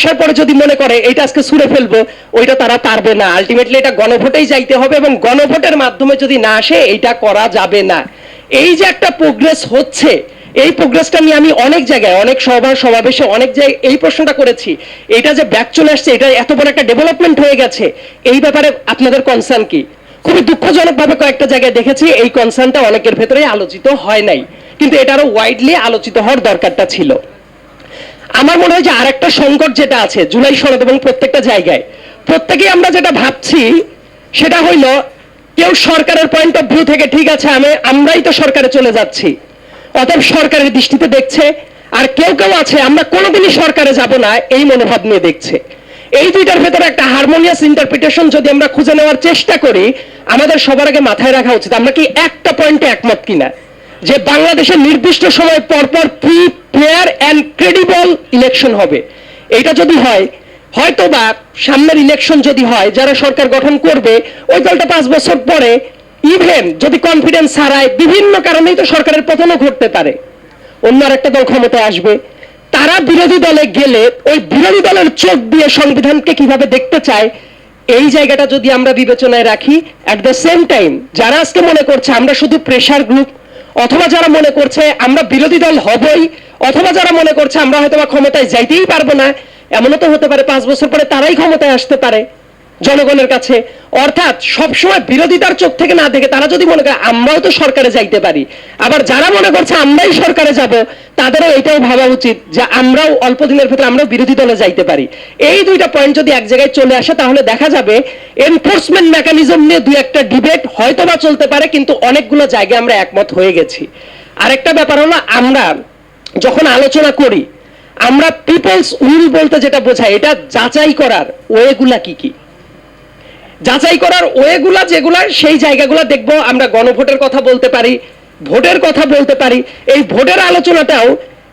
আসার পরে যদি মনে করে এটা আজকে ছুঁড়ে ফেলবো, ওইটা তারা পারবে না। আলটিমেটলি এটা গণভোটেই যাইতে হবে, এবং গণভোটের মাধ্যমে যদি না আসে এইটা করা যাবে না। এই যে একটা প্রোগ্রেস হচ্ছে, এই প্রোগ্রেসটা নিয়ে আমি অনেক জায়গায়, অনেক সমাবেশে অনেক জায়গায় এই প্রশ্নটা করেছি, এটা যে ব্যাক চলে আসছে, এটা এত বড় একটা ডেভেলপমেন্ট হয়ে গেছে, এই ব্যাপারে আপনাদের কনসার্ন কি? খুবই দুঃখজনকভাবে কয়েকটা জায়গায় দেখেছি এই কনসার্নটা অনেকের ভেতরে আলোচিত হয় নাই, কিন্তু এটা আরো ওয়াইডলি আলোচিত হওয়ার দরকারটা ছিল। আমার মনে হয় যে আরেকটা সংকট যেটা আছে জুলাই সনদ এবং প্রত্যেকটা জায়গায়, প্রত্যেকেই আমরা যেটা ভাবছি সেটা হইল, কেউ সরকারের পয়েন্ট অফ ভিউ থেকে ঠিক আছে আমরাই তো সরকারে চলে যাচ্ছি, অতএব সরকারের দৃষ্টিতে দেখছে, আর কেউ কেউ আছে আমরা কোনোদিনই সরকারে যাব না এই মনোভাব নিয়ে দেখছে। এই দুইটার ভেতরে একটা হারমোনিয়াস ইন্টারপ্রিটেশন যদি আমরা খুঁজে নেওয়ার চেষ্টা করি, আমাদের সবার আগে মাথায় রাখা উচিত আমরা কি একটা পয়েন্টে একমত কিনা, যে বাংলাদেশের নির্দিষ্ট সময় পরপর free, fair and credible election হবে। এটা যদি হয়, হয়তো বা সামনের ইলেকশন যদি হয়, যারা সরকার গঠন করবে ওই দলটা 5 বছর পরে ইভেন যদি কনফিডেন্স হারায়, বিভিন্ন কারণেই তো সরকারের পতনও ঘটতে পারে, অন্য আরেকটা দল ক্ষমতায় আসবে, তারা বিরোধী দলে গেলে ওই বিরোধী দলের চোখ দিয়ে সংবিধানকে কিভাবে দেখতে চায়, এই জায়গাটা যদি আমরা বিবেচনায় রাখি, অ্যাট দ্য সেম টাইম যারা আজকে মনে করছে আমরা শুধু প্রেশার গ্রুপ, অথবা যারা মনে করছে আমরা বিরোধী দল হবই, অথবা যারা মনে করছে আমরা হয়তো বা ক্ষমতায় যাইতেই পারবো না, এমনও তো হতে পারে 5 বছর পরে তারাই ক্ষমতায় আসতে পারে জনগণের কাছে। অর্থাৎ সবসময় বিরোধিতার চোখ থেকে না দেখে তারা যদি মনে করে আমরাও তো সরকারে যাইতে পারি, আবার যারা মনে করছে আমরাই সরকারে যাব, তাদেরও এটাও ভাবা উচিত যে আমরাও অল্প দিনের ভেতরে আমরাও বিরোধী দলে যাইতে পারি। এই দুইটা পয়েন্ট যদি এক জায়গায় চলে আসে, তাহলে দেখা যাবে এনফোর্সমেন্ট মেকানিজম নিয়ে দুই একটা ডিবেট হয়তো বা চলতে পারে, কিন্তু অনেকগুলো জায়গায় আমরা একমত হয়ে গেছি। আরেকটা ব্যাপার হলো, আমরা যখন আলোচনা করি, আমরা পিপলস উইল বলতে যেটা বোঝাই, এটা যাচাই করার ওয়েগুলা কি কি, যাচাই করার ওয়েগুলা যেগুলা, সেই জায়গাগুলো দেখবো। আমরা গণভোটের কথা বলতে পারি, ভোটের কথা বলতে পারি। এই ভোটের আলোচনাটাও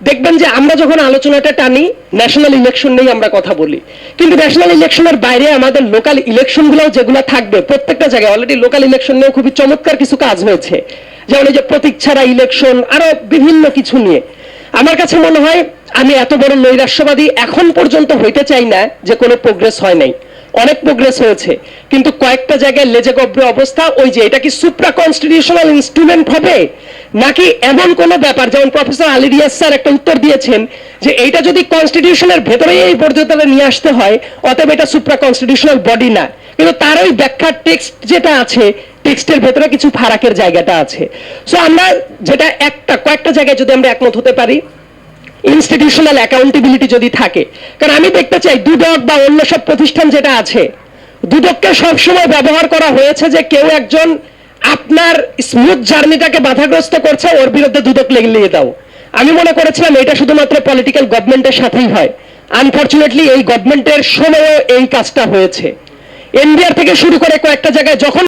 দেখবেন যে আমরা যখন আলোচনাটা টানি, ন্যাশনাল ইলেকশন নিয়ে আমরা কথা বলি, কিন্তু ন্যাশনাল ইলেকশনের বাইরে আমাদের লোকাল ইলেকশনগুলোও যেগুলো থাকবে, প্রত্যেকটা জায়গায় অলরেডি লোকাল ইলেকশন নিয়েও খুবই চমৎকার কিছু কাজ হয়েছে, যেমন এই যে প্রতীক ছাড়া ইলেকশন, আরো বিভিন্ন কিছু নিয়ে। আমার কাছে মনে হয় আমি এত বড় নৈরাশ্যবাদী এখন পর্যন্ত হইতে চাই না যে কোনো প্রোগ্রেস হয় নাই, অনেক প্রোগ্রেস হয়েছে, কিন্তু কয়েকটা জায়গায় লেজে গব্রে অবস্থা। ওই যে এটা কি সুপ্রা কনস্টিটিউশনাল ইনস্ট্রুমেন্ট হবে, নাকি এমন কোন ব্যাপার, যেমন প্রফেসর আলী রিয়াজ স্যার একটা উত্তর দিয়েছেন যে এইটা যদি কনস্টিটিউশনের ভেতরেই এই পর্যন্ত নিয়ে আসতে হয়, অতএব এটা সুপ্রা কনস্টিটিউশনাল বডি না, কিন্তু তার ওই ব্যাখ্যার টেক্সট যেটা আছে, টেক্সটের ভেতরে কিছু ফারাকের জায়গাটা আছে। সো আমরা যেটা কয়েকটা জায়গায় যদি আমরা একমত হতে পারি, ইনস্টিটিউশনাল অ্যাকাউন্টেবিলিটি যদি থাকে, কারণ আমি দেখতে চাই দুদক বা অন্য সব প্রতিষ্ঠান যেটা আছে, দুদককে সবসময় ব্যবহার করা হয়েছে যে কেউ একজন আপনার স্মুথ জার্নিটাকে বাধাগ্রস্ত করছে, ওর বিরুদ্ধে দুদক লেগিয়ে দাও। আমি মনে করেছিলাম এটা শুধুমাত্র পলিটিক্যাল গভর্নমেন্টের সাথেই হয়, আনফরচুনেটলি এই গভর্নমেন্টের সময়ও এই কাজটা হয়েছে। এনবিআর থেকে শুরু করে কয়েকটা জায়গায় যখন